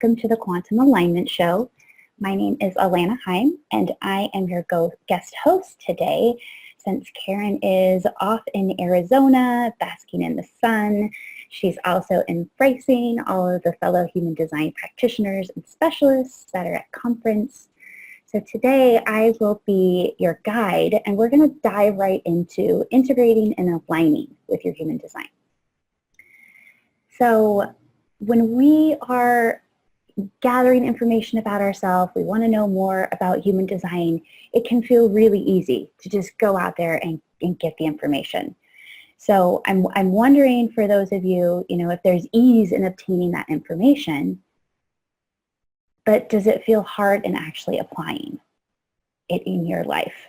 welcome to the Quantum Alignment Show. My name is Alana Heim, and I am your guest host today. Since Karen is off in Arizona, basking in the sun, she's also embracing all of the fellow human design practitioners and specialists that are at conference. So today I will be your guide, and we're going to dive right into integrating and aligning with your human design. So when we are gathering information about ourselves, we want to know more about human design, it can feel really easy to just go out there and get the information. So I'm wondering for those of you, if there's ease in obtaining that information, but does it feel hard in actually applying it in your life?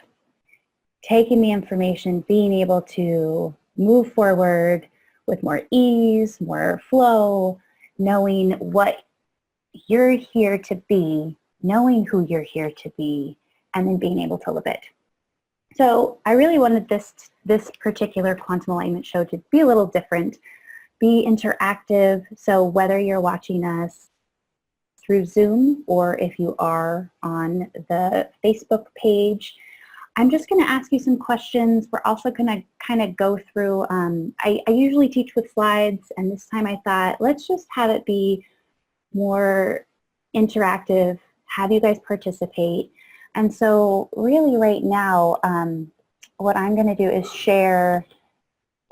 Taking the information, being able to move forward with more ease, more flow, knowing what you're here to be, knowing who you're here to be, and then being able to live it. So I really wanted this particular Quantum Alignment show to be a little different, be interactive. So whether you're watching us through Zoom or if you are on the Facebook page, I'm just going to ask you some questions. We're also going to kind of go through, I usually teach with slides, and this time I thought, let's just have it be more interactive, have you guys participate. And so really right now, what I'm going to do is share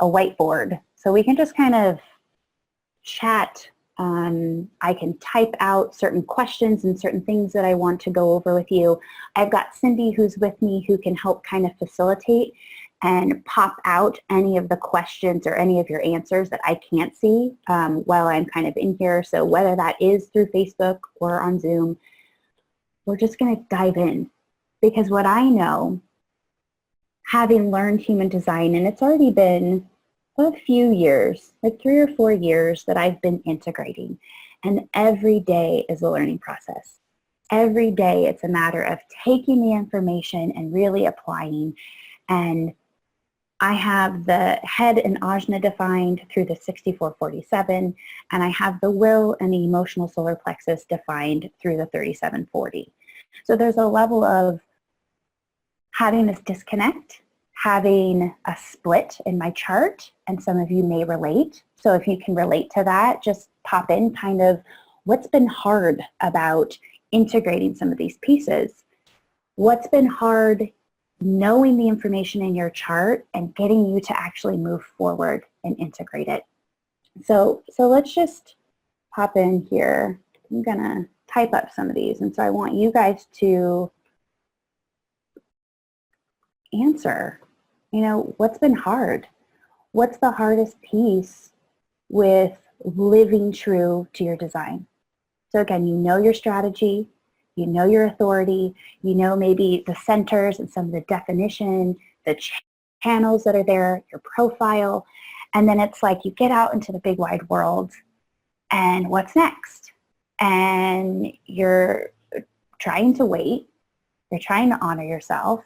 a whiteboard. So we can just kind of chat. I can type out certain questions and certain things that I want to go over with you. I've got Cindy who's with me who can help kind of facilitate and pop out any of the questions or any of your answers that I can't see while I'm kind of in here. So whether that is through Facebook or on Zoom, we're just going to dive in. Because what I know, having learned human design, and it's already been a few years, like 3 or 4 years that I've been integrating, and every day is a learning process. Every day it's a matter of taking the information and really applying. And I have the head and ajna defined through the 6447, and I have the will and the emotional solar plexus defined through the 3740. So there's a level of having this disconnect, having a split in my chart, and some of you may relate. So if you can relate to that, just pop in kind of what's been hard about integrating some of these pieces. What's been hard knowing the information in your chart and getting you to actually move forward and integrate it. So let's just pop in here. I'm gonna type up some of these, and so I want you guys to answer, what's been hard? What's the hardest piece with living true to your design? So again, you know your strategy, you know your authority, you know maybe the centers and some of the definition, the channels that are there, your profile, and then it's like you get out into the big wide world, and what's next? And you're trying to wait, you're trying to honor yourself,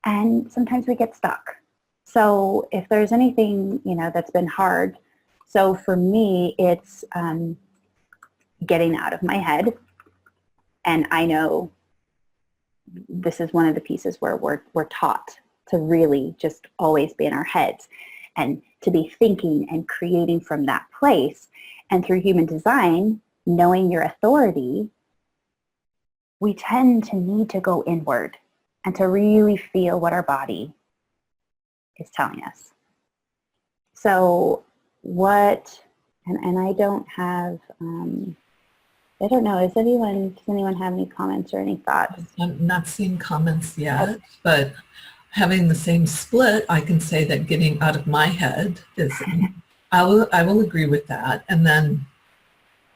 and sometimes we get stuck. So if there's anything, that's been hard, so for me, it's getting out of my head. And I know this is one of the pieces where we're taught to really just always be in our heads and to be thinking and creating from that place. And through human design, knowing your authority, we tend to need to go inward and to really feel what our body is telling us. So and I don't have, I don't know, does anyone have any comments or any thoughts? I'm not seeing comments yet, but having the same split, I can say that getting out of my head is, I will agree with that. And then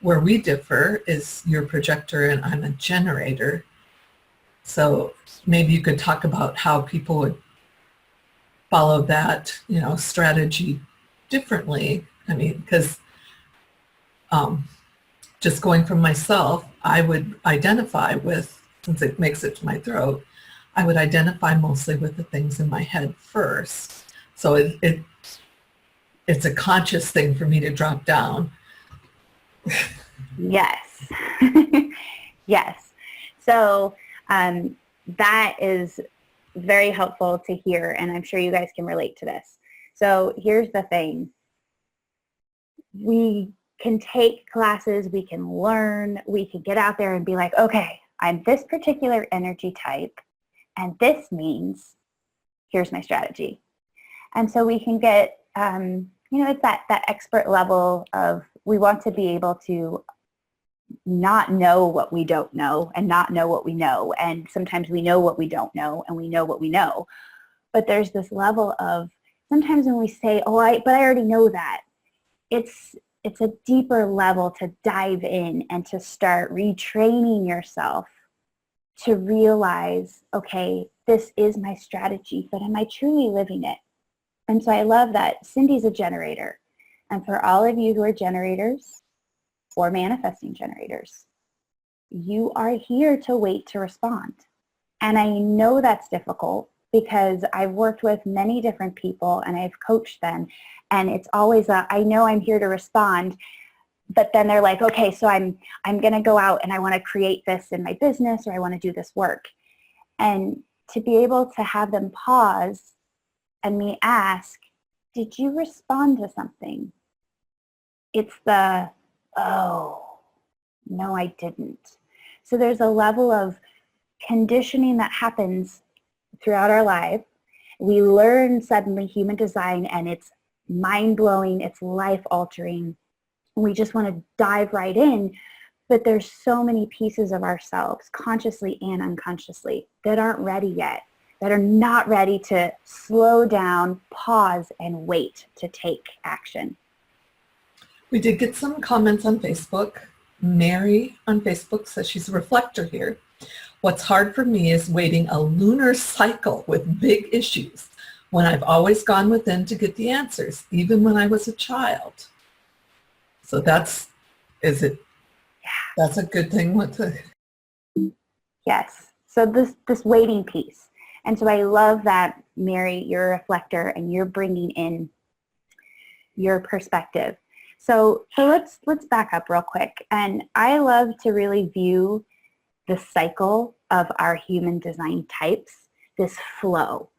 where we differ is you're a projector and I'm a generator. So maybe you could talk about how people would follow that, strategy differently. I mean, because just going from myself, I would identify with, since it makes it to my throat, I would identify mostly with the things in my head first. So it's a conscious thing for me to drop down. Yes. Yes. So that is very helpful to hear, and I'm sure you guys can relate to this. So here's the thing. We can take classes, we can learn, we can get out there and be like, okay, I'm this particular energy type, and this means here's my strategy. And so we can get, it's that expert level of we want to be able to not know what we don't know and not know what we know. And sometimes we know what we don't know and we know what we know. But there's this level of sometimes when we say, but I already know that, it's a deeper level to dive in and to start retraining yourself to realize, okay, this is my strategy, but am I truly living it? And so I love that Cindy's a generator. And for all of you who are generators or manifesting generators, you are here to wait to respond. And I know that's difficult because I've worked with many different people and I've coached them. And it's always I know I'm here to respond, but then they're like, okay, so I'm going to go out and I want to create this in my business or I want to do this work. And to be able to have them pause and me ask, did you respond to something? It's the, oh, no, I didn't. So there's a level of conditioning that happens throughout our life. We learn suddenly human design and it's mind-blowing, it's life-altering. We just want to dive right in, but there's so many pieces of ourselves, consciously and unconsciously, that aren't ready yet, that are not ready to slow down, pause, and wait to take action. We did get some comments on Facebook. Mary on Facebook says she's a reflector here. What's hard for me is waiting a lunar cycle with big issues when I've always gone within to get the answers, even when I was a child. So that's a good thing with the... Yes. So this waiting piece. And so I love that, Mary, you're a reflector and you're bringing in your perspective. So let's back up real quick. And I love to really view the cycle of our human design types, this flow.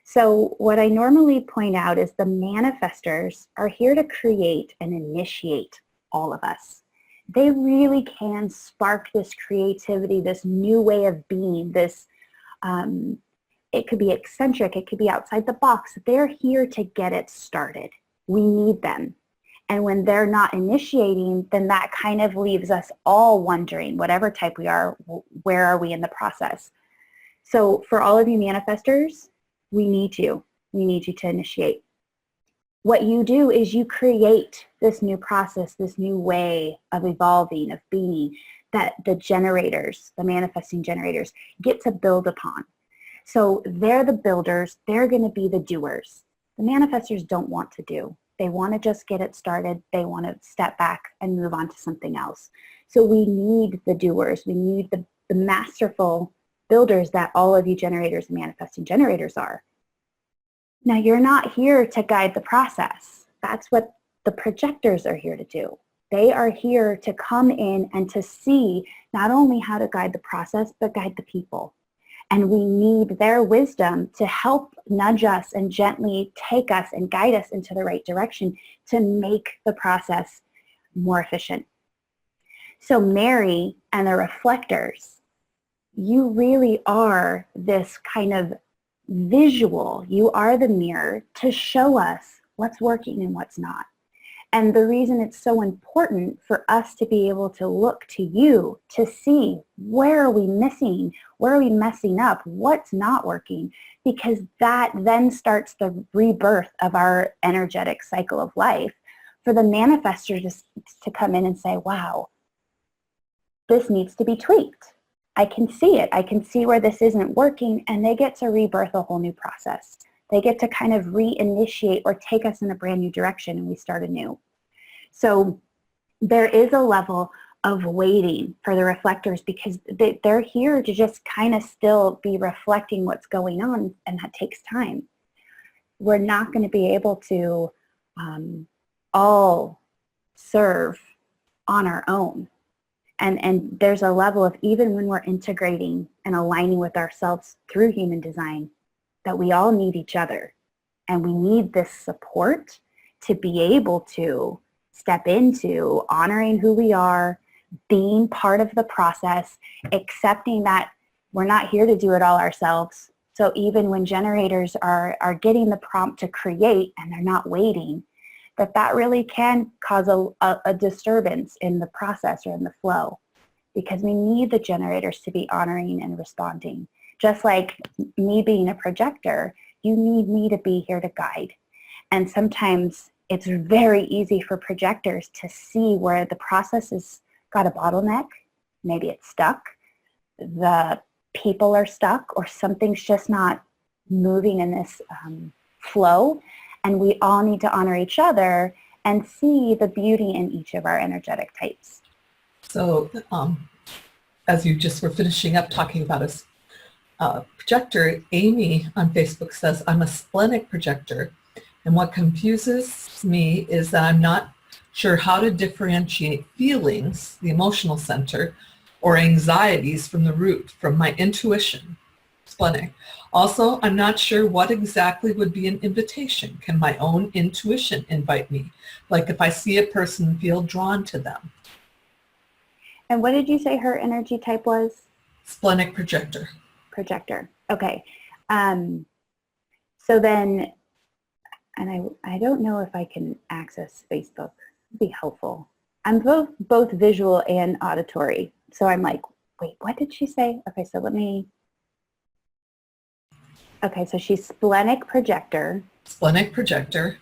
So what I normally point out is the manifestors are here to create and initiate all of us. They really can spark this creativity, this new way of being, this, it could be eccentric, it could be outside the box. They're here to get it started. We need them. And when they're not initiating, then that kind of leaves us all wondering, whatever type we are, where are we in the process? So for all of you manifestors, we need you. We need you to initiate. What you do is you create this new process, this new way of evolving, of being, that the generators, the manifesting generators, get to build upon. So they're the builders. They're going to be the doers. The manifestors don't want to do. They want to just get it started. They want to step back and move on to something else. So we need the doers. We need the masterful builders that all of you generators and manifesting generators are. Now, you're not here to guide the process. That's what the projectors are here to do. They are here to come in and to see not only how to guide the process, but guide the people. And we need their wisdom to help nudge us and gently take us and guide us into the right direction to make the process more efficient. So Mary and the reflectors, you really are this kind of visual. You are the mirror to show us what's working and what's not. And the reason it's so important for us to be able to look to you to see where are we missing, where are we messing up, what's not working, because that then starts the rebirth of our energetic cycle of life for the manifestor to come in and say, wow, this needs to be tweaked. I can see it. I can see where this isn't working, and they get to rebirth a whole new process. They get to kind of reinitiate or take us in a brand new direction, and we start anew. So there is a level of waiting for the reflectors because they're here to just kind of still be reflecting what's going on, and that takes time. We're not going to be able to all serve on our own. And there's a level of, even when we're integrating and aligning with ourselves through human design, that we all need each other. And we need this support to be able to step into honoring who we are, being part of the process, accepting that we're not here to do it all ourselves. So even when generators are getting the prompt to create and they're not waiting, that really can cause a disturbance in the process or in the flow, because we need the generators to be honoring and responding. Just like me being a projector, you need me to be here to guide. And sometimes it's very easy for projectors to see where the process has got a bottleneck. Maybe it's stuck, the people are stuck, or something's just not moving in this flow. And we all need to honor each other and see the beauty in each of our energetic types. So as you just were finishing up talking about a projector, Amy on Facebook says, I'm a splenic projector, and what confuses me is that I'm not sure how to differentiate feelings, the emotional center, or anxieties from the root, from my intuition, splenic. Also, I'm not sure what exactly would be an invitation. Can my own intuition invite me? Like if I see a person and feel drawn to them. And what did you say her energy type was? Splenic projector. Projector. Okay. So then, and I don't know if I can access Facebook. It'd be helpful. I'm both visual and auditory. So I'm like, wait, what did she say? Okay, so let me. Okay, so she's splenic projector. Splenic projector.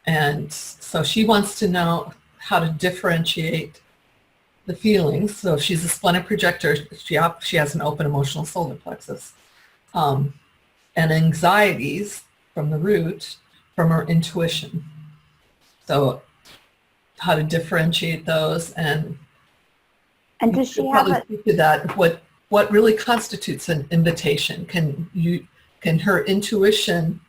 And so she wants to know how to differentiate the feelings. So if she's a splenic projector, she has an open emotional solar plexus. And anxieties from the root, from her intuition. So how to differentiate those, and Does she probably have speak to that, what really constitutes an invitation? Can her intuition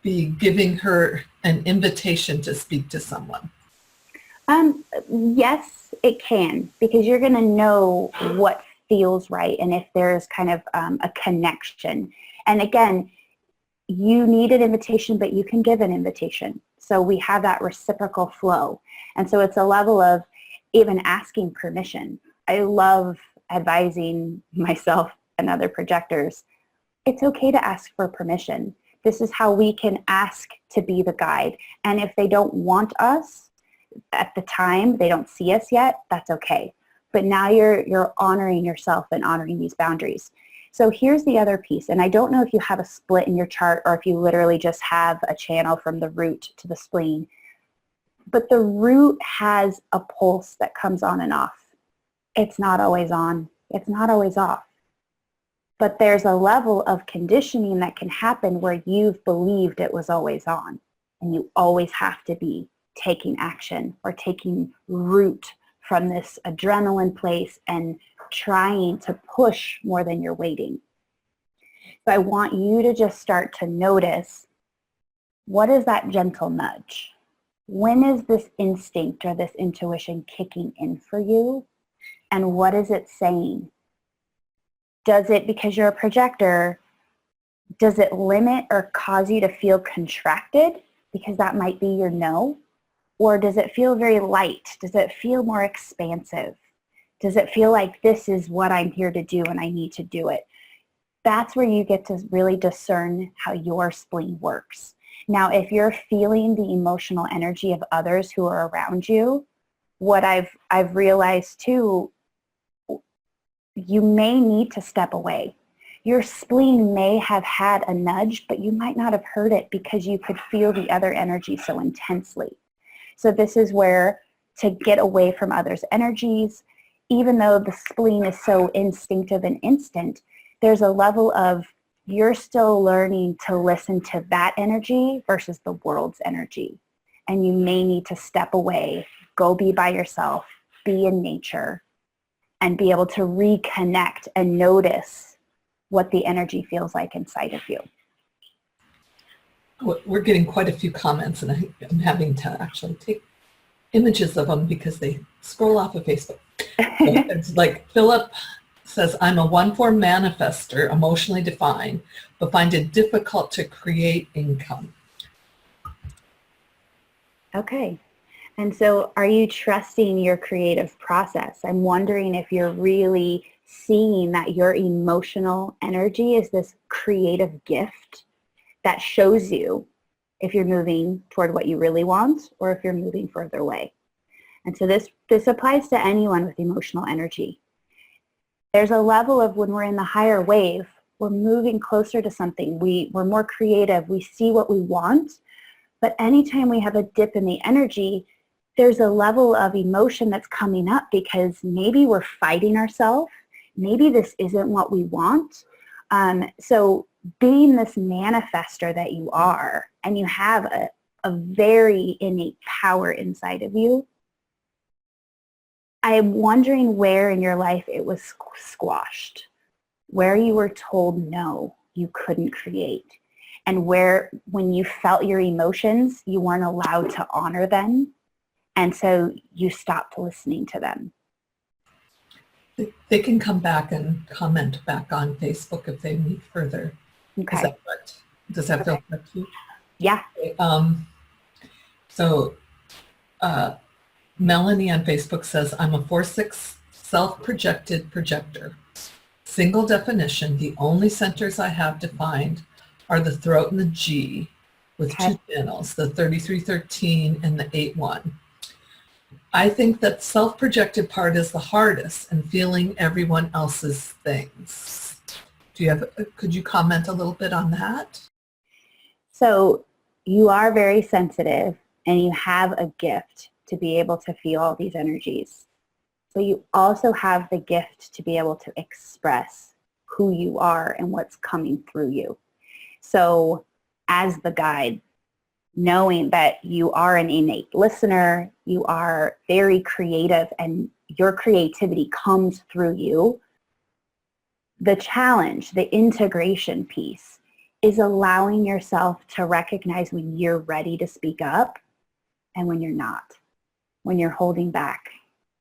be giving her an invitation to speak to someone? Yes, it can, because you're going to know what feels right and if there's kind of a connection. And again, you need an invitation, but you can give an invitation. So we have that reciprocal flow. And so it's a level of even asking permission. I love advising myself and other projectors. It's okay to ask for permission. This is how we can ask to be the guide. And if they don't want us at the time, they don't see us yet, that's okay. But now you're honoring yourself and honoring these boundaries. So here's the other piece, and I don't know if you have a split in your chart or if you literally just have a channel from the root to the spleen, but the root has a pulse that comes on and off. It's not always on. It's not always off. But there's a level of conditioning that can happen where you've believed it was always on, and you always have to be taking action or taking root from this adrenaline place and trying to push more than you're waiting. So I want you to just start to notice, what is that gentle nudge? When is this instinct or this intuition kicking in for you? And what is it saying? Does it, because you're a projector, does it limit or cause you to feel contracted? Because that might be your no. Or does it feel very light? Does it feel more expansive? Does it feel like this is what I'm here to do and I need to do it? That's where you get to really discern how your spleen works. Now, if you're feeling the emotional energy of others who are around you, what I've realized too, you may need to step away. Your spleen may have had a nudge, but you might not have heard it because you could feel the other energy so intensely. So this is where, to get away from others' energies, even though the spleen is so instinctive and instant, there's a level of you're still learning to listen to that energy versus the world's energy. And you may need to step away, go be by yourself, be in nature, and be able to reconnect and notice what the energy feels like inside of you. We're getting quite a few comments, and I'm having to actually take images of them because they scroll off of Facebook. So it's like Philip says, I'm a 1-4 manifester, emotionally defined, but find it difficult to create income. Okay. And so are you trusting your creative process? I'm wondering if you're really seeing that your emotional energy is this creative gift that shows you if you're moving toward what you really want or if you're moving further away. And so this applies to anyone with emotional energy. There's a level of when we're in the higher wave, we're moving closer to something. We're more creative. We see what we want. But anytime we have a dip in the energy, there's a level of emotion that's coming up because maybe we're fighting ourselves. Maybe this isn't what we want. So being this manifester that you are, and you have a very innate power inside of you, I am wondering where in your life it was squashed, where you were told no, you couldn't create, and where when you felt your emotions, you weren't allowed to honor them, and so you stopped listening to them. They can come back and comment back on Facebook if they need further. Okay. Is that what, does that feel correct to you? Yeah. So Melanie on Facebook says, I'm a 4/6 self-projected projector. Single definition, the only centers I have defined are the throat and the G with two channels, the 3313 and the 81. I think that self-projected part is the hardest and feeling everyone else's things. Could you comment a little bit on that? So you are very sensitive and you have a gift to be able to feel all these energies. So you also have the gift to be able to express who you are and what's coming through you. So as the guide, knowing that you are an innate listener, you are very creative and your creativity comes through you, the challenge, the integration piece is allowing yourself to recognize when you're ready to speak up and when you're not, when you're holding back.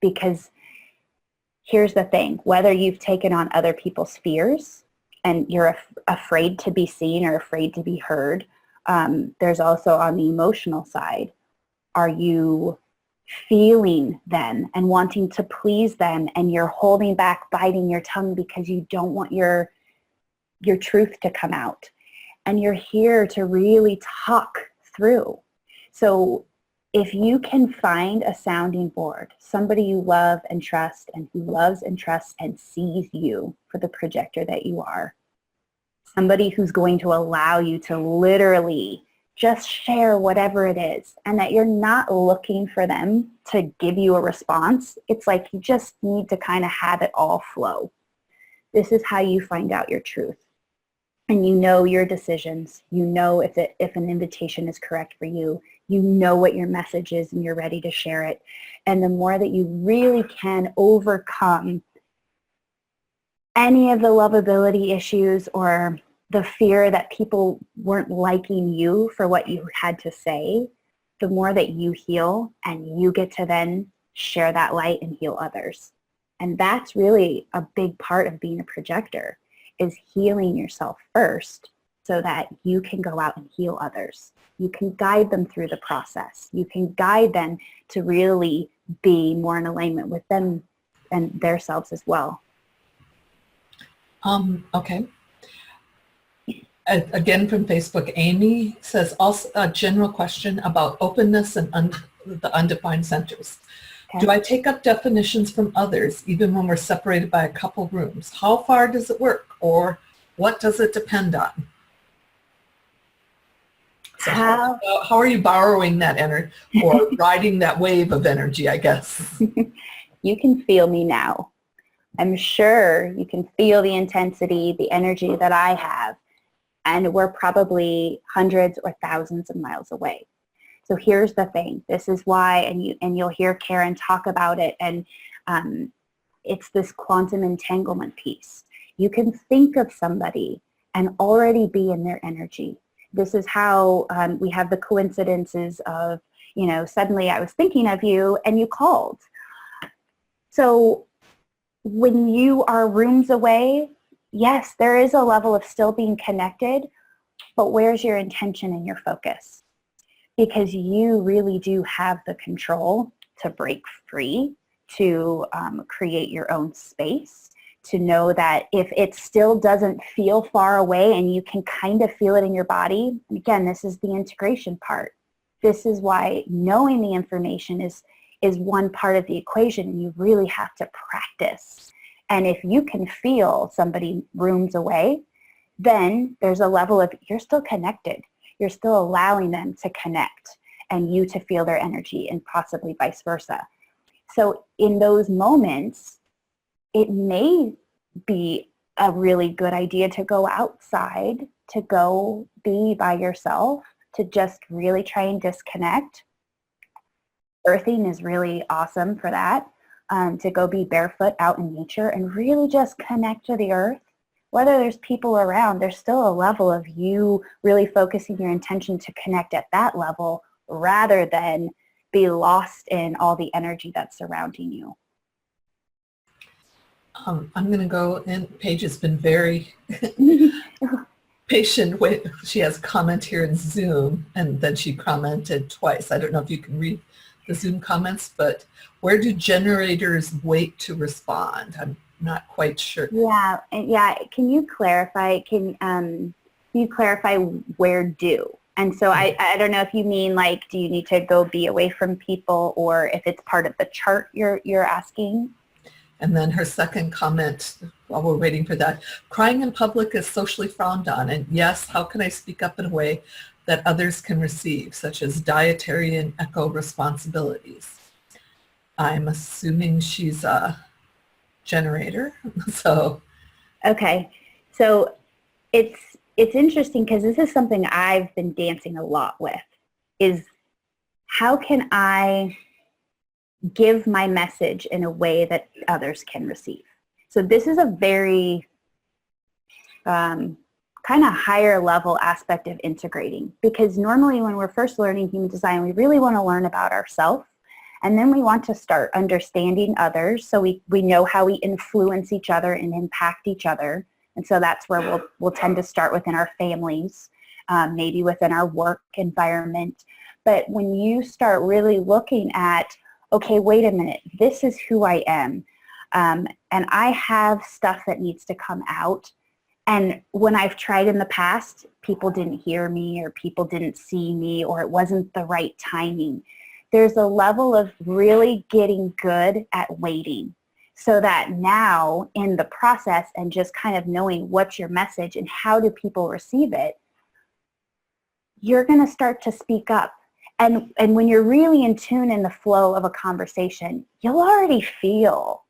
Because here's the thing, whether you've taken on other people's fears and you're afraid to be seen or afraid to be heard, there's also on the emotional side, are you feeling them and wanting to please them and you're holding back, biting your tongue because you don't want your truth to come out? And you're here to really talk through. So if you can find a sounding board, somebody you love and trust and who loves and trusts and sees you for the projector that you are, somebody who's going to allow you to literally just share whatever it is and that you're not looking for them to give you a response. It's like you just need to kind of have it all flow. This is how you find out your truth. And you know your decisions. You know if an invitation is correct for you. You know what your message is and you're ready to share it. And the more that you really can overcome any of the lovability issues or the fear that people weren't liking you for what you had to say, the more that you heal and you get to then share that light and heal others. And that's really a big part of being a projector, is healing yourself first so that you can go out and heal others. You can guide them through the process. You can guide them to really be more in alignment with them and their selves as well. Okay. Again from Facebook, Amy says, also a general question about openness and the undefined centers. Okay. Do I take up definitions from others even when we're separated by a couple rooms? How far does it work, or what does it depend on? So how are you borrowing that energy or riding that wave of energy, I guess? You can feel me now. I'm sure you can feel the intensity, the energy that I have, and we're probably hundreds or thousands of miles away. So here's the thing. This is why, and you'll hear Karen talk about it, and it's this quantum entanglement piece. You can think of somebody and already be in their energy. This is how we have the coincidences of, suddenly I was thinking of you and you called. So when you are rooms away, yes, there is a level of still being connected, but where's your intention and your focus? Because you really do have the control to break free, to create your own space, to know that if it still doesn't feel far away and you can kind of feel it in your body, again, this is the integration part. This is why knowing the information is one part of the equation, and you really have to practice. And if you can feel somebody rooms away, then there's a level of you're still connected. You're still allowing them to connect and you to feel their energy, and possibly vice versa. So in those moments, it may be a really good idea to go outside, to go be by yourself, to just really try and disconnect. Earthing is really awesome for that, to go be barefoot out in nature and really just connect to the earth. Whether there's people around, there's still a level of you really focusing your intention to connect at that level rather than be lost in all the energy that's surrounding you. I'm going to go, and Paige has been very patient. She has a comment here in Zoom, and then she commented twice. I don't know if you can read the Zoom comments, but where do generators wait to respond? I'm not quite sure. Yeah. Can you clarify? Can you clarify where do? And so I don't know if you mean like, do you need to go be away from people, or if it's part of the chart you're asking? And then her second comment, while we're waiting for that, crying in public is socially frowned on. And yes, how can I speak up in a way that others can receive, such as dietary and eco responsibilities? I'm assuming she's a generator. So Okay. So it's interesting because this is something I've been dancing a lot with, is how can I give my message in a way that others can receive? So this is a very kind of higher level aspect of integrating, because normally when we're first learning human design, we really want to learn about ourselves, and then we want to start understanding others so we know how we influence each other and impact each other. And so that's where we'll tend to start within our families, maybe within our work environment. But when you start really looking at, okay, wait a minute, this is who I am, and I have stuff that needs to come out. And when I've tried in the past, people didn't hear me, or people didn't see me, or it wasn't the right timing. There's a level of really getting good at waiting, so that now in the process and just kind of knowing what's your message and how do people receive it, you're going to start to speak up. And when you're really in tune in the flow of a conversation, you'll already feel.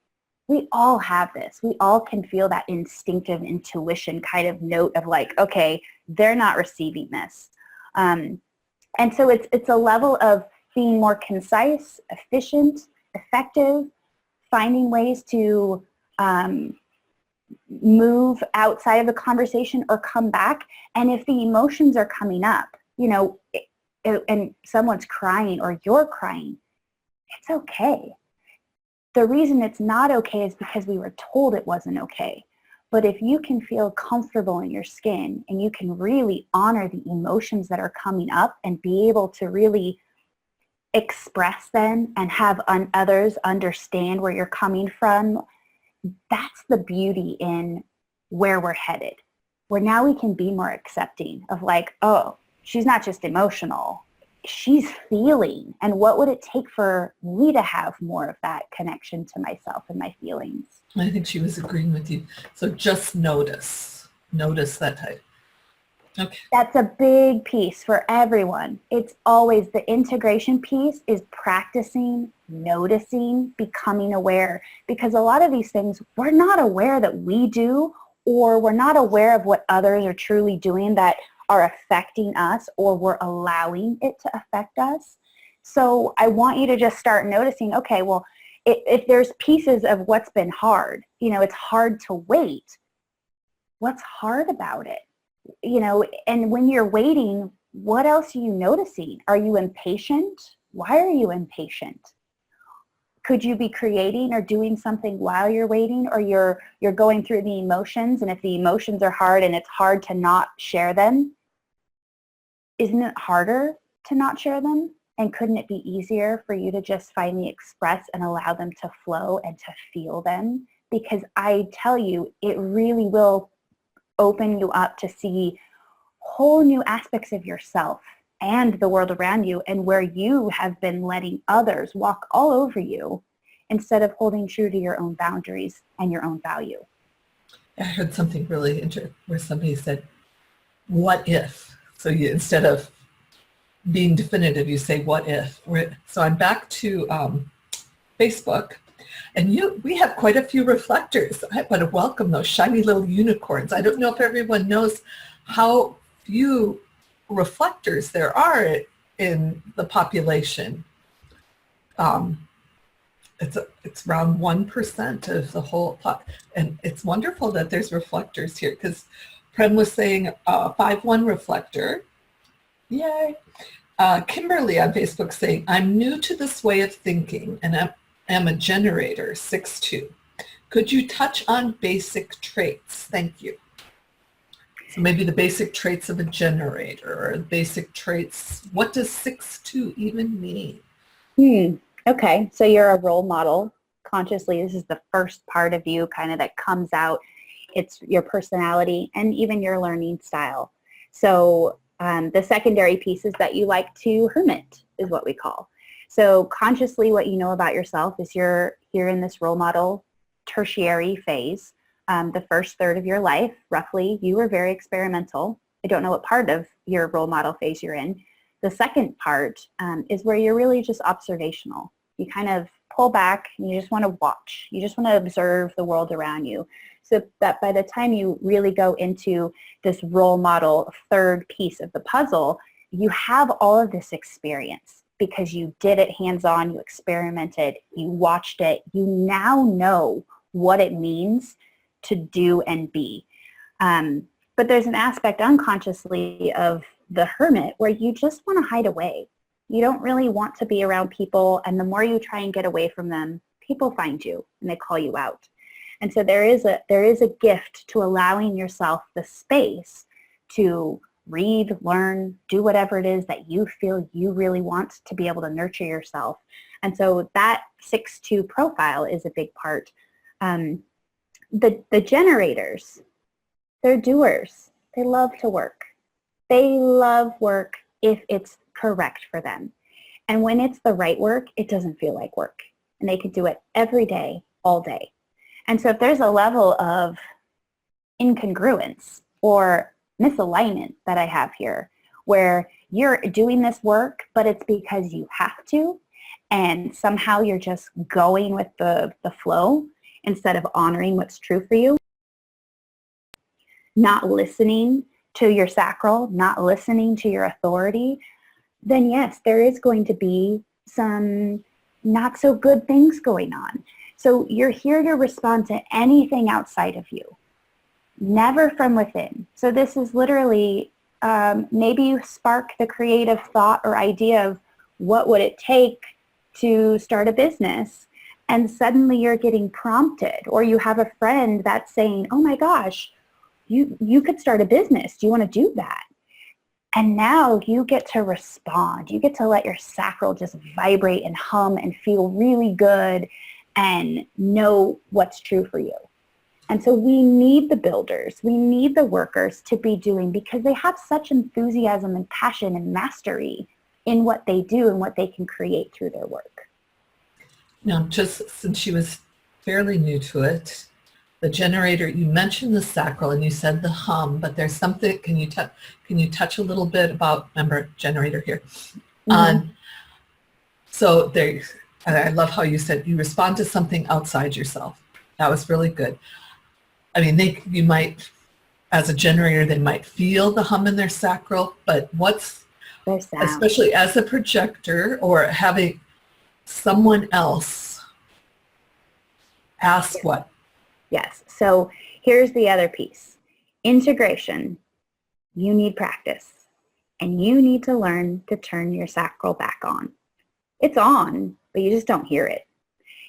We all have this. We all can feel that instinctive intuition kind of note of like, okay, they're not receiving this. And so it's a level of being more concise, efficient, effective, finding ways to move outside of the conversation or come back. And if the emotions are coming up, and someone's crying or you're crying, it's okay. The reason it's not okay is because we were told it wasn't okay. But if you can feel comfortable in your skin and you can really honor the emotions that are coming up and be able to really express them and have others understand where you're coming from, that's the beauty in where we're headed. Where now we can be more accepting of like, oh, she's not just emotional, she's feeling. And what would it take for me to have more of that connection to myself and my feelings? I think she was agreeing with you. So just notice that type. Okay. That's a big piece for everyone. It's always the integration piece is practicing, noticing, becoming aware. Because a lot of these things we're not aware that we do, or we're not aware of what others are truly doing that are affecting us, or we're allowing it to affect us. So I want you to just start noticing, okay, well, if there's pieces of what's been hard, it's hard to wait. What's hard about it? And when you're waiting, what else are you noticing? Are you impatient? Why are you impatient? Could you be creating or doing something while you're waiting, or you're going through the emotions, and if the emotions are hard and it's hard to not share them, isn't it harder to not share them? And couldn't it be easier for you to just finally express and allow them to flow and to feel them? Because I tell you, it really will open you up to see whole new aspects of yourself and the world around you, and where you have been letting others walk all over you instead of holding true to your own boundaries and your own value. I heard something really interesting where somebody said, what if? So you, instead of being definitive, you say, what if? So I'm back to Facebook, and we have quite a few reflectors. I want to welcome those shiny little unicorns. I don't know if everyone knows how few reflectors there are in the population. It's around 1% of the whole and it's wonderful that there's reflectors here, because Prem was saying 5-1 reflector. Yay. Kimberly on Facebook saying, I'm new to this way of thinking and I'm a generator, 6-2. Could you touch on basic traits? Thank you. So maybe the basic traits of a generator, or the basic traits, what does 6-2 even mean? Okay, so you're a role model. Consciously, this is the first part of you kind of that comes out. It's your personality and even your learning style. So the secondary piece is that you like to hermit, is what we call. So consciously, what you know about yourself is you're here in this role model tertiary phase. The first third of your life, roughly, you were very experimental. I don't know what part of your role model phase you're in. The second part is where you're really just observational. You kind of pull back and you just want to watch. You just want to observe the world around you, so that by the time you really go into this role model third piece of the puzzle, you have all of this experience because you did it hands-on, you experimented, you watched it, you now know what it means to do and be. But there's an aspect unconsciously of the hermit where you just want to hide away. You don't really want to be around people, and the more you try and get away from them, people find you and they call you out. And so there is a gift to allowing yourself the space to read, learn, do whatever it is that you feel you really want to be able to nurture yourself. And so that 6-2 profile is a big part. The generators, they're doers. They love to work. They love work if it's correct for them. And when it's the right work, it doesn't feel like work. And they can do it every day, all day. And so if there's a level of incongruence or misalignment that I have here, where you're doing this work, but it's because you have to, and somehow you're just going with the flow instead of honoring what's true for you, not listening to your sacral, not listening to your authority, then yes, there is going to be some not so good things going on. So you're here to respond to anything outside of you, never from within. So this is literally, maybe you spark the creative thought or idea of what would it take to start a business, and suddenly you're getting prompted, or you have a friend that's saying, oh my gosh, you could start a business. Do you want to do that? And now you get to respond. You get to let your sacral just vibrate and hum and feel really good and know what's true for you. And so we need the builders, we need the workers to be doing, because they have such enthusiasm and passion and mastery in what they do and what they can create through their work. Now, just since she was fairly new to it, the generator, you mentioned the sacral and you said the hum, but there's something, can you touch a little bit about, remember, generator here. So there, and I love how you said you respond to something outside yourself. That was really good. I mean, you might, as a generator, they might feel the hum in their sacral, but especially as a projector or having someone else ask what? Yes. So here's the other piece. Integration. You need practice, and you need to learn to turn your sacral back on. It's on, but you just don't hear it.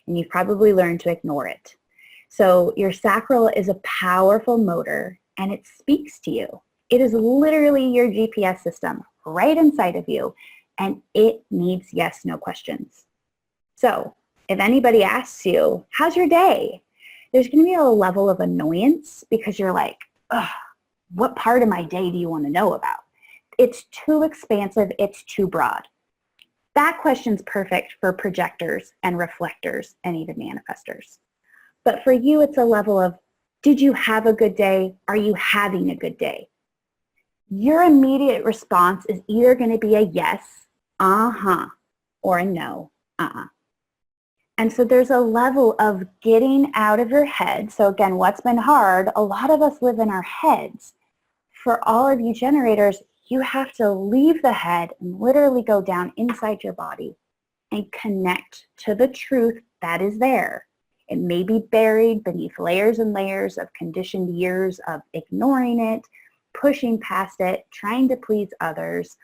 And you've probably learned to ignore it. So your sacral is a powerful motor and it speaks to you. It is literally your GPS system right inside of you, and it needs yes, no questions. So if anybody asks you, how's your day? There's going to be a level of annoyance because you're like, ugh, what part of my day do you want to know about? It's too expansive. It's too broad. That question's perfect for projectors and reflectors and even manifestors. But for you, it's a level of, did you have a good day? Are you having a good day? Your immediate response is either going to be a yes, uh-huh, or a no, uh-uh. And so there's a level of getting out of your head. So again, what's been hard, a lot of us live in our heads. For all of you generators, you have to leave the head and literally go down inside your body and connect to the truth that is there. It may be buried beneath layers and layers of conditioned years of ignoring it, pushing past it, trying to please others,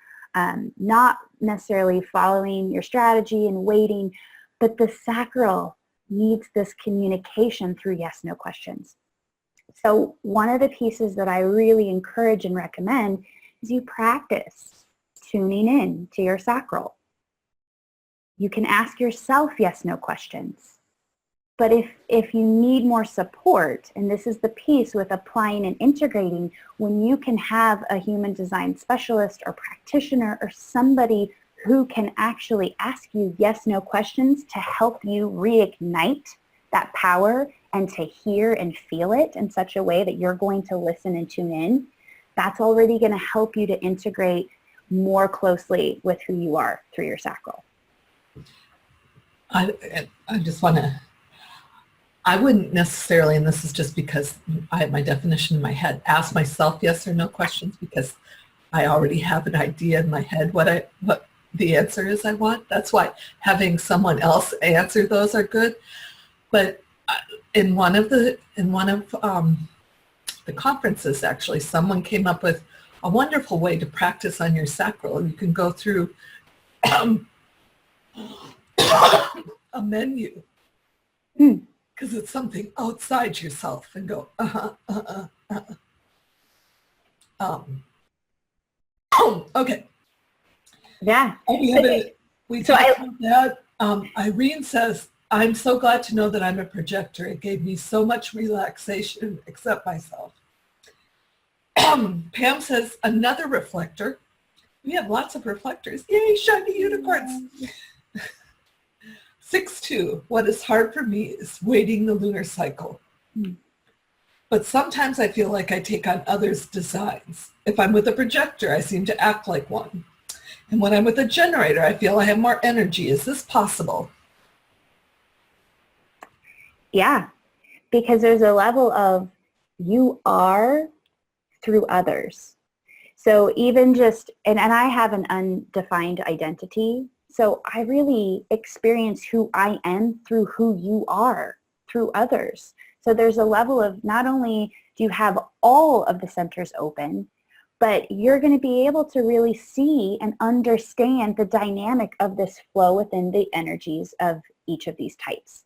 not necessarily following your strategy and waiting, but the sacral needs this communication through yes, no questions. So one of the pieces that I really encourage and recommend is you practice tuning in to your sacral. You can ask yourself yes, no questions. But if you need more support, and this is the piece with applying and integrating, when you can have a human design specialist or practitioner or somebody who can actually ask you yes, no questions to help you reignite that power and to hear and feel it in such a way that you're going to listen and tune in, that's already going to help you to integrate more closely with who you are through your sacral. I just want to, I wouldn't necessarily, and this is just because I have my definition in my head, ask myself yes or no questions because I already have an idea in my head what the answer is I want. That's why having someone else answer those are good. But in one of the conferences, actually, someone came up with a wonderful way to practice on your sacral. You can go through a menu because it's something outside yourself and go, okay. Yeah. We talked about that. Irene says, I'm so glad to know that I'm a projector. It gave me so much relaxation, except myself. Pam says, another reflector. We have lots of reflectors. Yay, shiny unicorns. 6-2, what is hard for me is waiting the lunar cycle. But sometimes I feel like I take on others' designs. If I'm with a projector, I seem to act like one. And when I'm with a generator, I feel I have more energy. Is this possible? Yeah, because there's a level of you are through others. So even just, and I have an undefined identity, so I really experience who I am through who you are, through others. So there's a level of not only do you have all of the centers open, but you're going to be able to really see and understand the dynamic of this flow within the energies of each of these types.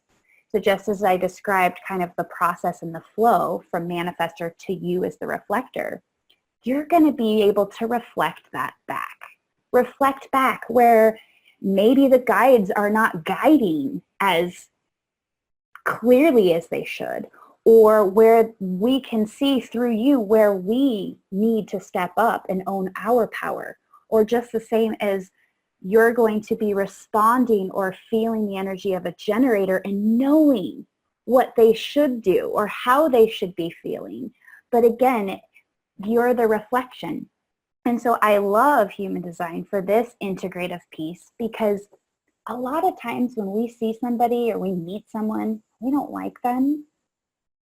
So just as I described kind of the process and the flow from manifestor to you as the reflector, you're going to be able to reflect that back. Reflect back where maybe the guides are not guiding as clearly as they should, or where we can see through you where we need to step up and own our power, or just the same as you're going to be responding or feeling the energy of a generator and knowing what they should do or how they should be feeling. But again, you're the reflection. And so I love human design for this integrative piece, because a lot of times when we see somebody or we meet someone, we don't like them.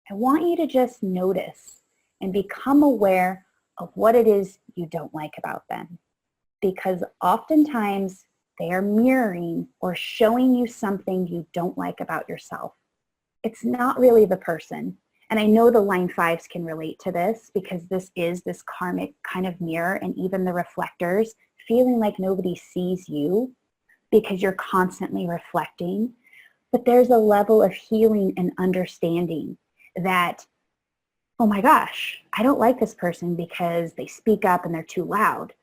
I want you to just notice and become aware of what it is you don't like about them. Because oftentimes they are mirroring or showing you something you don't like about yourself. It's not really the person. And I know the line 5s can relate to this, because this is this karmic kind of mirror, and even the reflectors feeling like nobody sees you. because you're constantly reflecting. But there's a level of healing and understanding that, oh my gosh, I don't like this person because they speak up and they're too loud.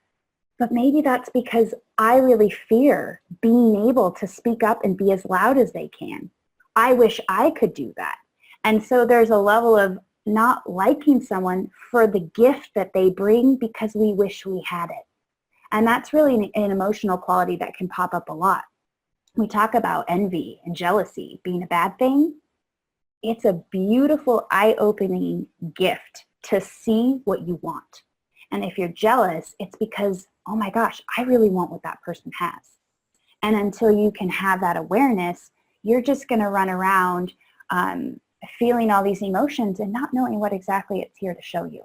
But maybe that's because I really fear being able to speak up and be as loud as they can. I wish I could do that. And so there's a level of not liking someone for the gift that they bring because we wish we had it. And that's really an emotional quality that can pop up a lot. We talk about envy and jealousy being a bad thing. It's a beautiful, eye-opening gift to see what you want. And if you're jealous, it's because, oh my gosh, I really want what that person has. And until you can have that awareness, you're just going to run around feeling all these emotions and not knowing what exactly it's here to show you.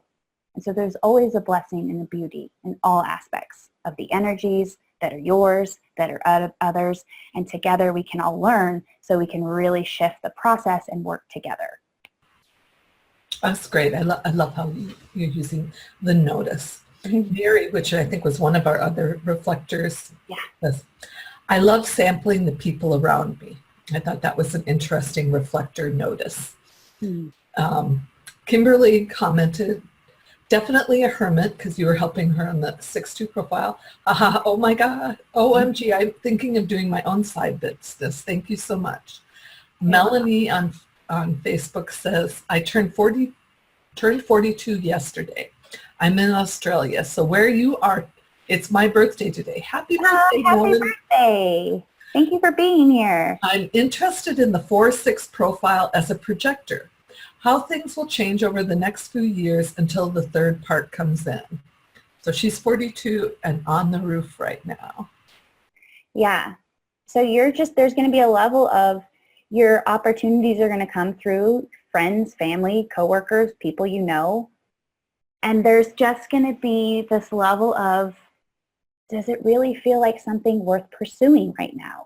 And so there's always a blessing and a beauty in all aspects of the energies that are yours, that are of others, and together we can all learn so we can really shift the process and work together. That's great. I love how you're using the notice. Mary, which I think was one of our other reflectors. Yeah. Says, I love sampling the people around me. I thought that was an interesting reflector notice. Kimberly commented, definitely a hermit because you were helping her on the 6-2 profile. Oh my God. OMG, I'm thinking of doing my own side business. Thank you so much. Melanie on Facebook says, I turned 42 yesterday. I'm in Australia. So where you are, it's my birthday today. Happy birthday, Happy birthday. Thank you for being here. I'm interested in the 4-6 profile as a projector. How things will change over the next few years until the third part comes in. So she's 42 and on the roof right now. Yeah. So there's going to be a level of your opportunities are going to come through friends, family, coworkers, people you know. And there's just going to be this level of, does it really feel like something worth pursuing right now?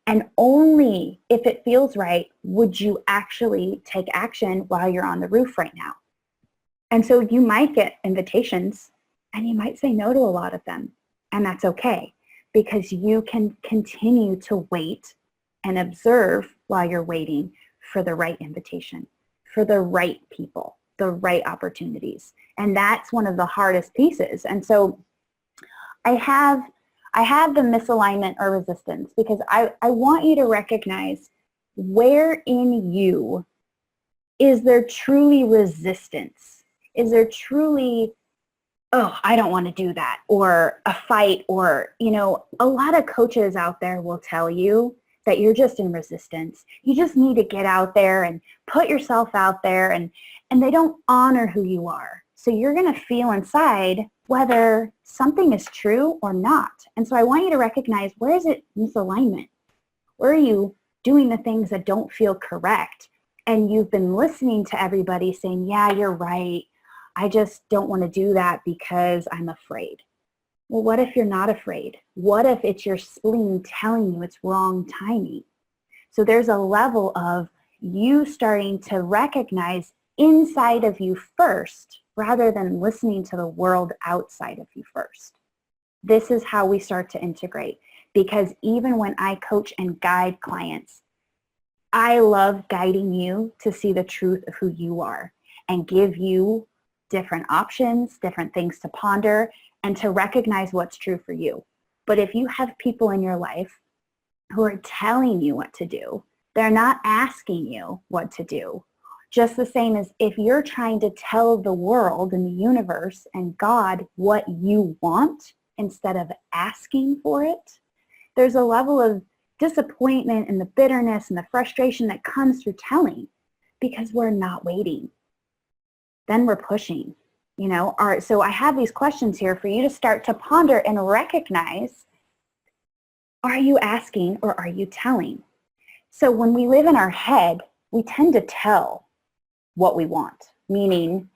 And only if it feels right would you actually take action while you're on the roof right now. And so you might get invitations and you might say no to a lot of them. And that's okay because you can continue to wait and observe while you're waiting for the right invitation, for the right people, the right opportunities. And that's one of the hardest pieces. And so I have the misalignment or resistance because I want you to recognize where in you is there truly resistance? Is there truly, oh, I don't want to do that, or a fight, or, a lot of coaches out there will tell you that you're just in resistance. You just need to get out there and put yourself out there, and they don't honor who you are. So you're going to feel inside whether something is true or not. And so I want you to recognize, where is it misalignment? Where are you doing the things that don't feel correct? And you've been listening to everybody saying, yeah, you're right. I just don't want to do that because I'm afraid. Well, what if you're not afraid? What if it's your spleen telling you it's wrong timing? So there's a level of you starting to recognize inside of you first rather than listening to the world outside of you first. This is how we start to integrate, because even when I coach and guide clients, I love guiding you to see the truth of who you are and give you different options, different things to ponder, and to recognize what's true for you. But if you have people in your life who are telling you what to do, they're not asking you what to do. Just the same as if you're trying to tell the world and the universe and God what you want instead of asking for it, there's a level of disappointment and the bitterness and the frustration that comes through telling because we're not waiting. Then we're pushing, All right, so I have these questions here for you to start to ponder and recognize, are you asking or are you telling? So when we live in our head, we tend to tell what we want, meaning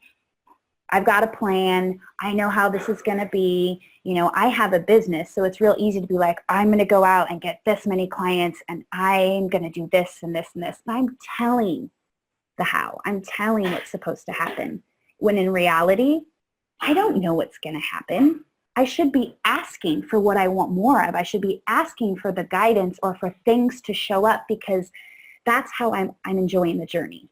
I've got a plan. I know how this is going to be. I have a business, so it's real easy to be like, I'm going to go out and get this many clients, and I'm going to do this and this and this. But I'm telling the how. I'm telling what's supposed to happen. When in reality, I don't know what's going to happen. I should be asking for what I want more of. I should be asking for the guidance or for things to show up, because that's how I'm enjoying the journey.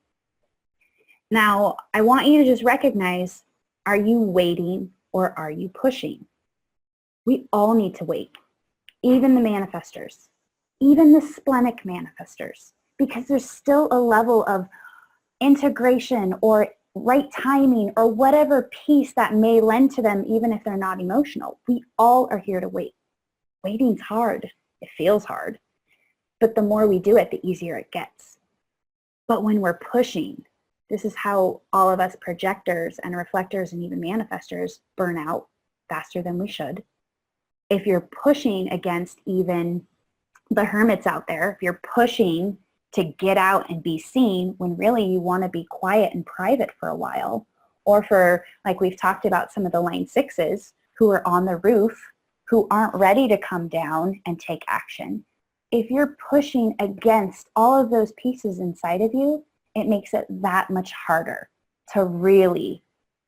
Now, I want you to just recognize, are you waiting or are you pushing? We all need to wait, even the manifestors, even the splenic manifestors, because there's still a level of integration or right timing or whatever piece that may lend to them, even if they're not emotional. We all are here to wait. Waiting's hard. It feels hard. But the more we do it, the easier it gets. But when we're pushing, this is how all of us projectors and reflectors and even manifestors burn out faster than we should. If you're pushing against even the hermits out there, if you're pushing to get out and be seen when really you want to be quiet and private for a while, or for, like we've talked about, some of the line 6s who are on the roof, who aren't ready to come down and take action. If you're pushing against all of those pieces inside of you, it makes it that much harder to really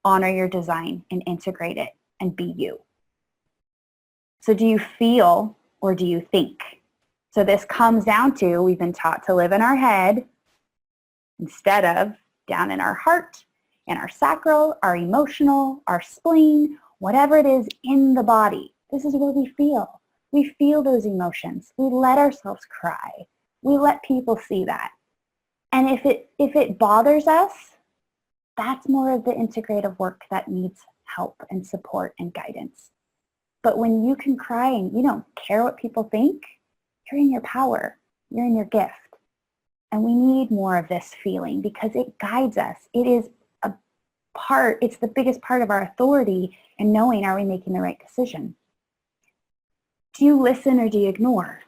honor your design and integrate it and be you. So do you feel or do you think? So this comes down to, we've been taught to live in our head instead of down in our heart, in our sacral, our emotional, our spleen, whatever it is in the body. This is where we feel. We feel those emotions. We let ourselves cry. We let people see that. And if it bothers us, that's more of the integrative work that needs help and support and guidance. But when you can cry and you don't care what people think, you're in your power. You're in your gift. And we need more of this feeling because it guides us. It is a part, it's the biggest part of our authority in knowing, are we making the right decision? Do you listen or do you ignore?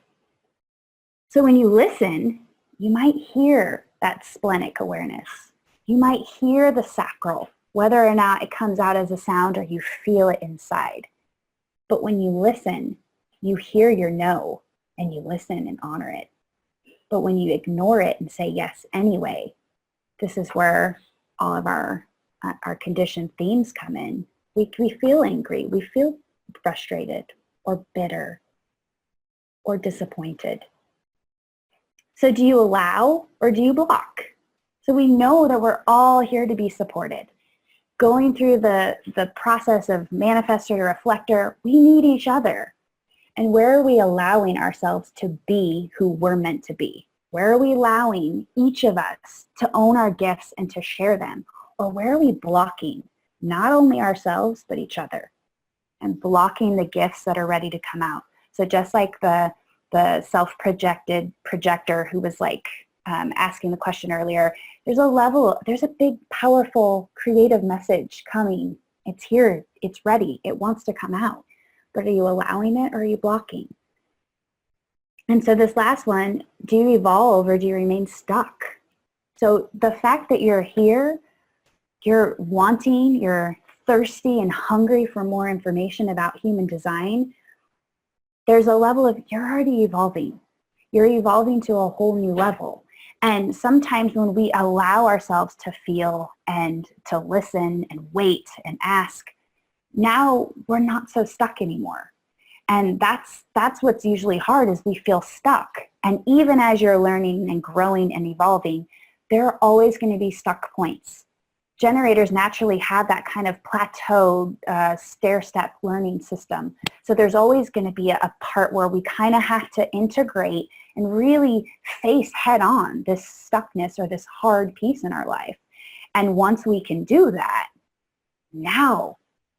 So when you listen, you might hear that splenic awareness. You might hear the sacral, whether or not it comes out as a sound or you feel it inside. But when you listen, you hear your no and you listen and honor it. But when you ignore it and say yes anyway, this is where all of our conditioned themes come in. We feel angry, we feel frustrated or bitter or disappointed. So do you allow or do you block? So we know that we're all here to be supported. Going through the process of manifestor to reflector, we need each other. And where are we allowing ourselves to be who we're meant to be? Where are we allowing each of us to own our gifts and to share them? Or where are we blocking not only ourselves, but each other? And blocking the gifts that are ready to come out. So just like the self-projected projector who was like asking the question earlier, there's a big, powerful, creative message coming. It's here, it's ready, it wants to come out. But are you allowing it or are you blocking? And so this last one, do you evolve or do you remain stuck? So the fact that you're here, you're wanting, you're thirsty and hungry for more information about human design, there's a level of, you're already evolving. You're evolving to a whole new level. And sometimes when we allow ourselves to feel and to listen and wait and ask, now we're not so stuck anymore. And that's what's usually hard, is we feel stuck. And even as you're learning and growing and evolving, there are always going to be stuck points. Generators naturally have that kind of plateau, stair-step learning system. So there's always going to be a part where we kind of have to integrate and really face head-on this stuckness or this hard piece in our life. And once we can do that, now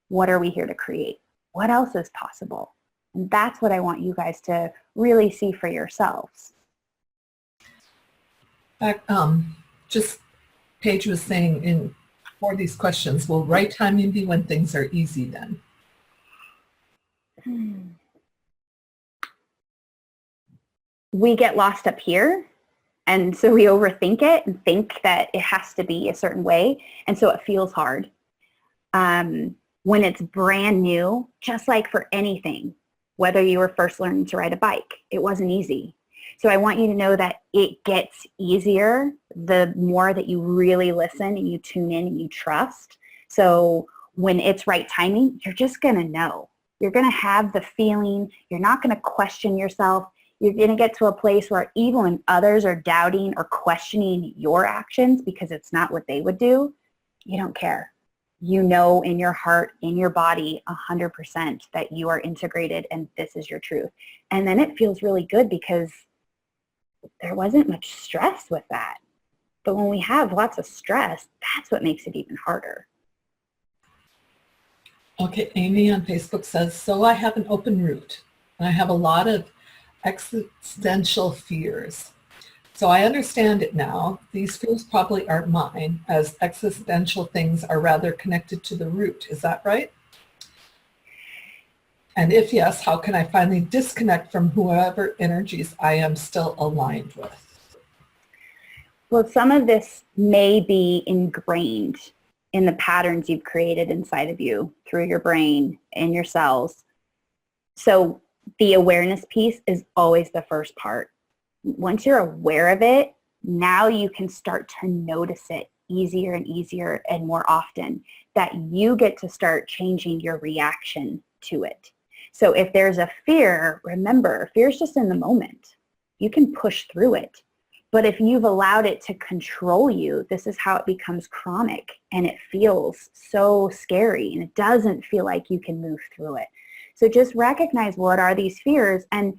what are we here to create? What else is possible? And that's what I want you guys to really see for yourselves. Just Paige was saying for these questions, will right timing be when things are easy then? We get lost up here, and so we overthink it and think that it has to be a certain way, and so it feels hard. When it's brand new, just like for anything, whether you were first learning to ride a bike, it wasn't easy. So I want you to know that it gets easier the more that you really listen and you tune in and you trust. So when it's right timing, you're just going to know. You're going to have the feeling. You're not going to question yourself. You're going to get to a place where even when others are doubting or questioning your actions because it's not what they would do, you don't care. You know in your heart, in your body, 100% that you are integrated and this is your truth. And then it feels really good because there wasn't much stress with that. But when we have lots of stress, that's what makes it even harder. Okay, Amy on Facebook says, so I have an open root and I have a lot of existential fears. So I understand it now. These fears probably aren't mine, as existential things are rather connected to the root. Is that right? And if yes, how can I finally disconnect from whoever energies I am still aligned with? Well, some of this may be ingrained in the patterns you've created inside of you through your brain and your cells. So the awareness piece is always the first part. Once you're aware of it, now you can start to notice it easier and easier and more often, that you get to start changing your reaction to it. So if there's a fear, remember, fear is just in the moment. You can push through it. But if you've allowed it to control you, this is how it becomes chronic and it feels so scary and it doesn't feel like you can move through it. So just recognize what are these fears, and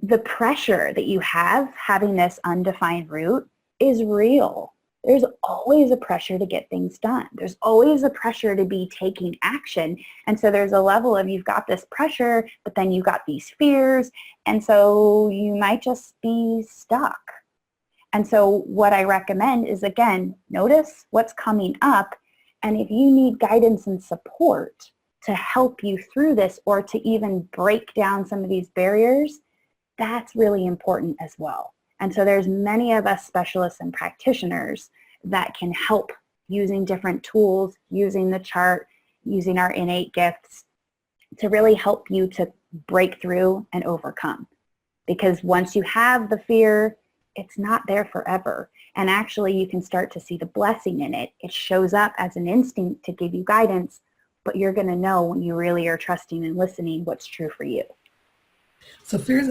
the pressure that you have having this undefined root is real. There's always a pressure to get things done. There's always a pressure to be taking action. And so there's a level of you've got this pressure, but then you've got these fears. And so you might just be stuck. And so what I recommend is, again, notice what's coming up. And if you need guidance and support to help you through this or to even break down some of these barriers, that's really important as well. And so there's many of us specialists and practitioners that can help using different tools, using the chart, using our innate gifts to really help you to break through and overcome. Because once you have the fear, it's not there forever. And actually you can start to see the blessing in it. It shows up as an instinct to give you guidance, but you're going to know when you really are trusting and listening what's true for you. So fears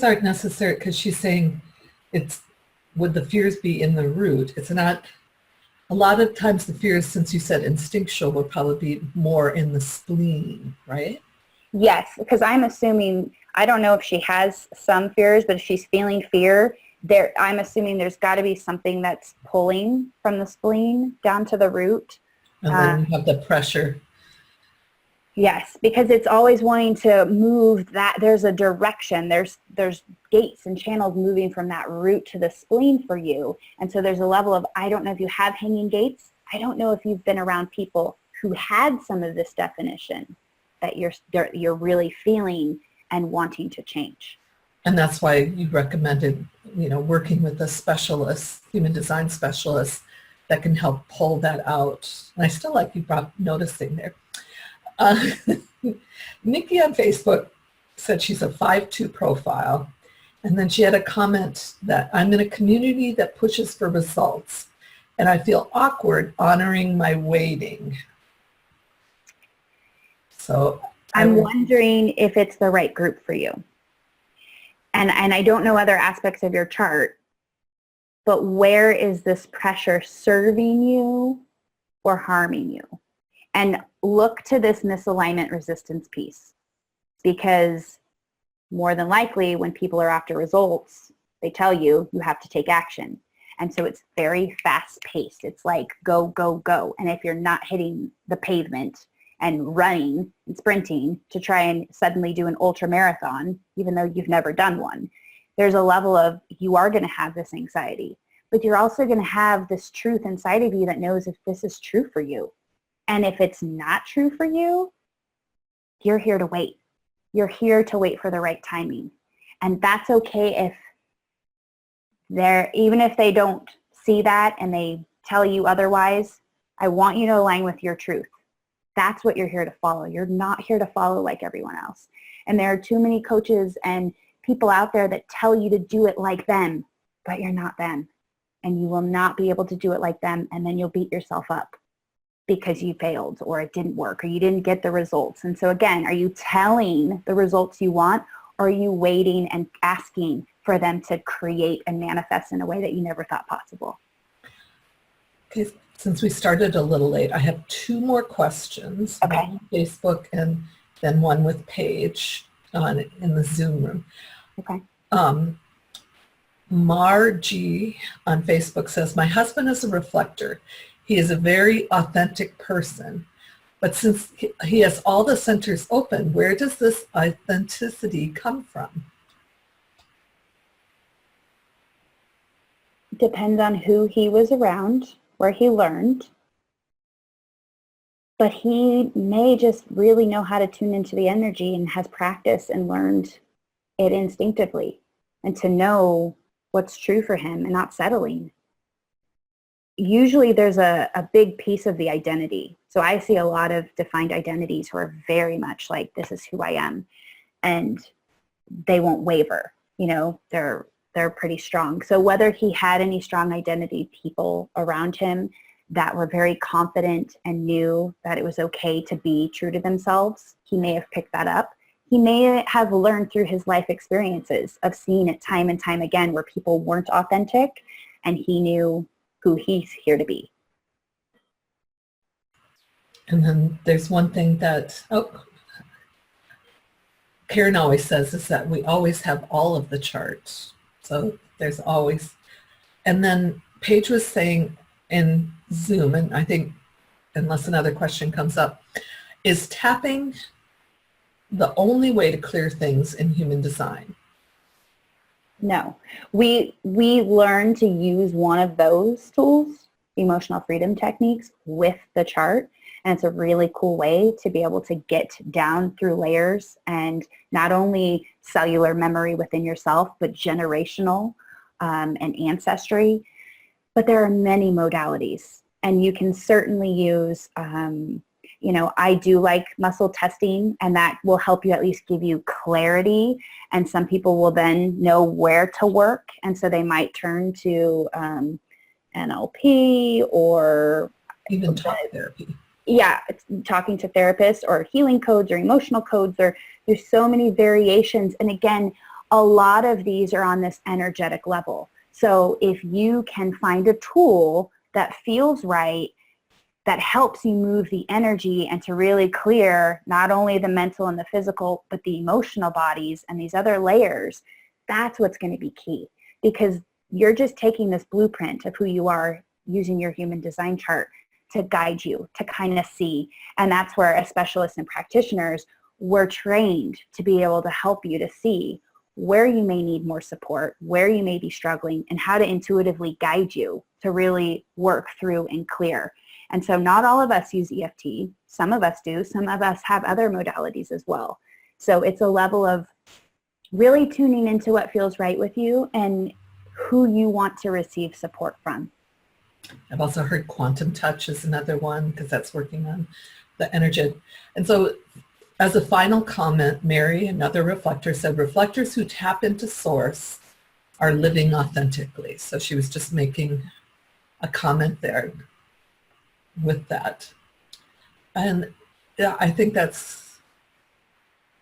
aren't necessary, because she's saying would the fears be in the root? It's not. A lot of times the fears, since you said instinctual, would probably be more in the spleen, right? Yes, because I'm assuming, I don't know if she has some fears, but if she's feeling fear, I'm assuming there's got to be something that's pulling from the spleen down to the root. And then you have the pressure. Yes, because it's always wanting to move that. There's a direction. There's gates and channels moving from that root to the spleen for you. And so there's a level of, I don't know if you have hanging gates. I don't know if you've been around people who had some of this definition that you're really feeling and wanting to change. And that's why you recommended, working with a specialist, human design specialist, that can help pull that out. And I still like you brought noticing there. Nikki on Facebook said she's a 5-2 profile. And then she had a comment that I'm in a community that pushes for results, and I feel awkward honoring my waiting. So I'm wondering if it's the right group for you. And I don't know other aspects of your chart, but where is this pressure serving you or harming you? And look to this misalignment resistance piece, because more than likely when people are after results, they tell you you have to take action. And so it's very fast paced. It's like go, go, go. And if you're not hitting the pavement and running and sprinting to try and suddenly do an ultra marathon, even though you've never done one, there's a level of you are going to have this anxiety, but you're also going to have this truth inside of you that knows if this is true for you. And if it's not true for you, you're here to wait. You're here to wait for the right timing. And that's okay even if they don't see that and they tell you otherwise. I want you to align with your truth. That's what you're here to follow. You're not here to follow like everyone else. And there are too many coaches and people out there that tell you to do it like them, but you're not them. And you will not be able to do it like them, and then you'll beat yourself up. because you failed or it didn't work or you didn't get the results. And so again, are you telling the results you want, or are you waiting and asking for them to create and manifest in a way that you never thought possible? Okay, since we started a little late, I have two more questions. Okay. One on Facebook and then one with Paige in the Zoom room. Okay. Margie on Facebook says, my husband is a reflector. He is a very authentic person. But since he has all the centers open, where does this authenticity come from? Depends on who he was around, where he learned. But he may just really know how to tune into the energy and has practiced and learned it instinctively, and to know what's true for him and not settling. Usually there's a big piece of the identity. So I see a lot of defined identities who are very much like, this is who I am, and they won't waver. You know, they're pretty strong. So whether he had any strong identity people around him that were very confident and knew that it was okay to be true to themselves, he may have picked that up. He may have learned through his life experiences of seeing it time and time again where people weren't authentic, and he knew who he's here to be. And then there's one thing that, Karen always says, is that we always have all of the charts. So there's always, and then Paige was saying in Zoom, and I think unless another question comes up, is tapping the only way to clear things in human design? No, we learn to use one of those tools, emotional freedom techniques, with the chart. And it's a really cool way to be able to get down through layers and not only cellular memory within yourself, but generational and ancestry. But there are many modalities, and you can certainly use, you know, I do like muscle testing, and that will help you at least give you clarity. And some people will then know where to work. And so they might turn to NLP or even talk therapy. Yeah, talking to therapists, or healing codes or emotional codes. There's so many variations. And again, a lot of these are on this energetic level. So if you can find a tool that feels right, that helps you move the energy and to really clear not only the mental and the physical, but the emotional bodies and these other layers, that's what's going to be key. Because you're just taking this blueprint of who you are using your human design chart to guide you, to kind of see. And that's where, as specialists and practitioners, we're trained to be able to help you to see where you may need more support, where you may be struggling, and how to intuitively guide you to really work through and clear. And so not all of us use EFT. Some of us do. Some of us have other modalities as well. So it's a level of really tuning into what feels right with you and who you want to receive support from. I've also heard quantum touch is another one, because that's working on the energy. And so as a final comment, Mary, another reflector, said reflectors who tap into source are living authentically. So she was just making a comment there with that. And yeah, I think that's,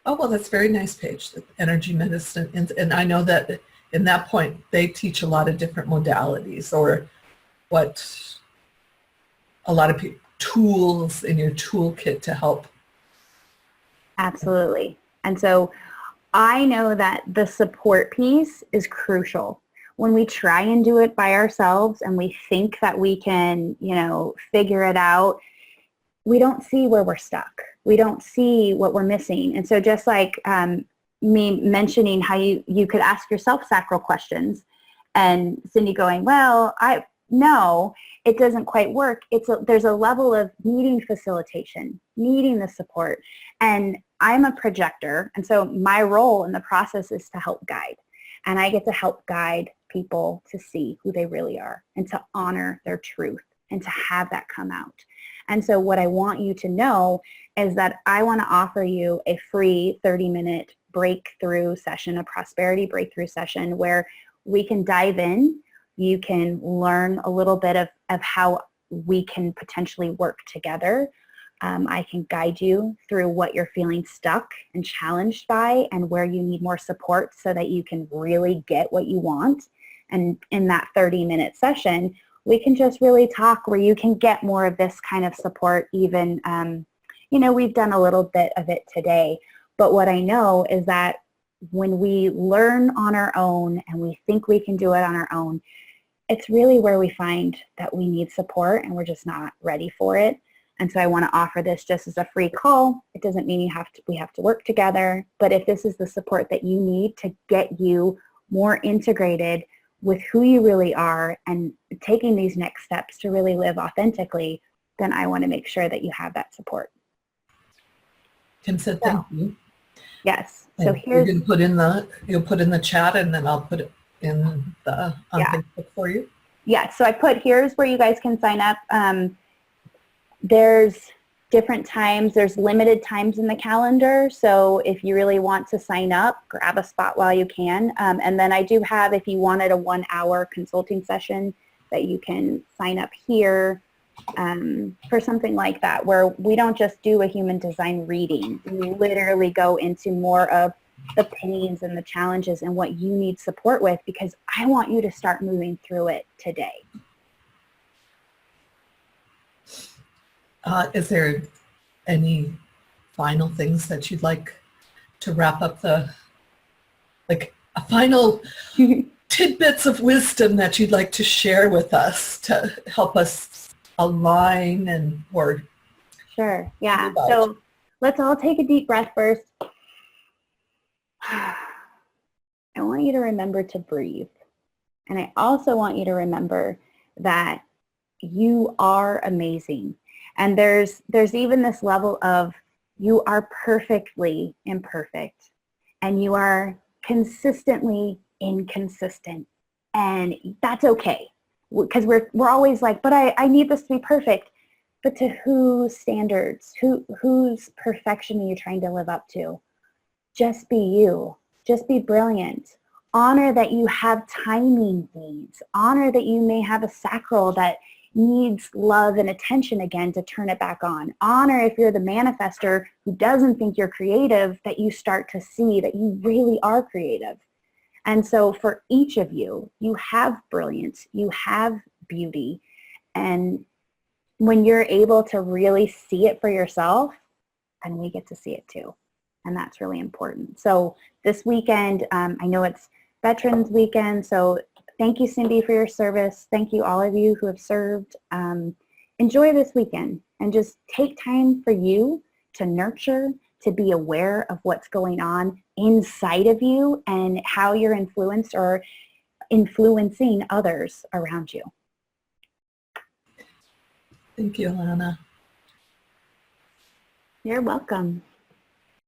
oh, well, that's very nice, Paige, the energy medicine. And I know that in that point, they teach a lot of different modalities, or what a lot of tools in your toolkit to help. Absolutely. And so I know that the support piece is crucial. When we try and do it by ourselves and we think that we can, you know, figure it out, we don't see where we're stuck. We don't see what we're missing. And so just like me mentioning how you could ask yourself sacral questions, and Cindy going, well, no, it doesn't quite work. There's a level of needing facilitation, needing the support. And I'm a projector, and so my role in the process is to help guide. And I get to help guide people to see who they really are and to honor their truth and to have that come out. And so what I want you to know is that I want to offer you a free 30-minute breakthrough session, a prosperity breakthrough session, where we can dive in. You can learn a little bit of how we can potentially work together. I can guide you through what you're feeling stuck and challenged by and where you need more support so that you can really get what you want. And in that 30-minute session, we can just really talk where you can get more of this kind of support even, we've done a little bit of it today. But what I know is that when we learn on our own and we think we can do it on our own, it's really where we find that we need support and we're just not ready for it. And so I want to offer this just as a free call. It doesn't mean we have to work together, but if this is the support that you need to get you more integrated with who you really are and taking these next steps to really live authentically, then I want to make sure that you have that support. Kim said thank you. Yes. And so here's, you'll put in the chat and then I'll put it in the on Facebook for you. Yeah, so I put, here's where you guys can sign up. There's different times, there's limited times in the calendar, so if you really want to sign up, grab a spot while you can. And then I do have, if you wanted a 1-hour consulting session, that you can sign up here for something like that, where we don't just do a human design reading. We literally go into more of the pains and the challenges and what you need support with, because I want you to start moving through it today. Is there any final things that you'd like to wrap up a final tidbits of wisdom that you'd like to share with us to help us align and or Sure, yeah. So let's all take a deep breath first. I want you to remember to breathe. And I also want you to remember that you are amazing. And there's even this level of you are perfectly imperfect and you are consistently inconsistent. And that's okay, because we're always like, but I need this to be perfect. But to whose standards, whose perfection are you trying to live up to? Just be you. Just be brilliant. Honor that you have timing needs. Honor that you may have a sacral that needs love and attention again to turn it back on. Honor if you're the manifester who doesn't think you're creative, that you start to see that you really are creative. And so for each of you, you have brilliance, you have beauty. And when you're able to really see it for yourself, then we get to see it too. And that's really important. So this weekend, I know it's Veterans Weekend, so thank you, Cindy, for your service. Thank you, all of you who have served. Enjoy this weekend and just take time for you to nurture, to be aware of what's going on inside of you and how you're influenced or influencing others around you. Thank you, Alana. You're welcome.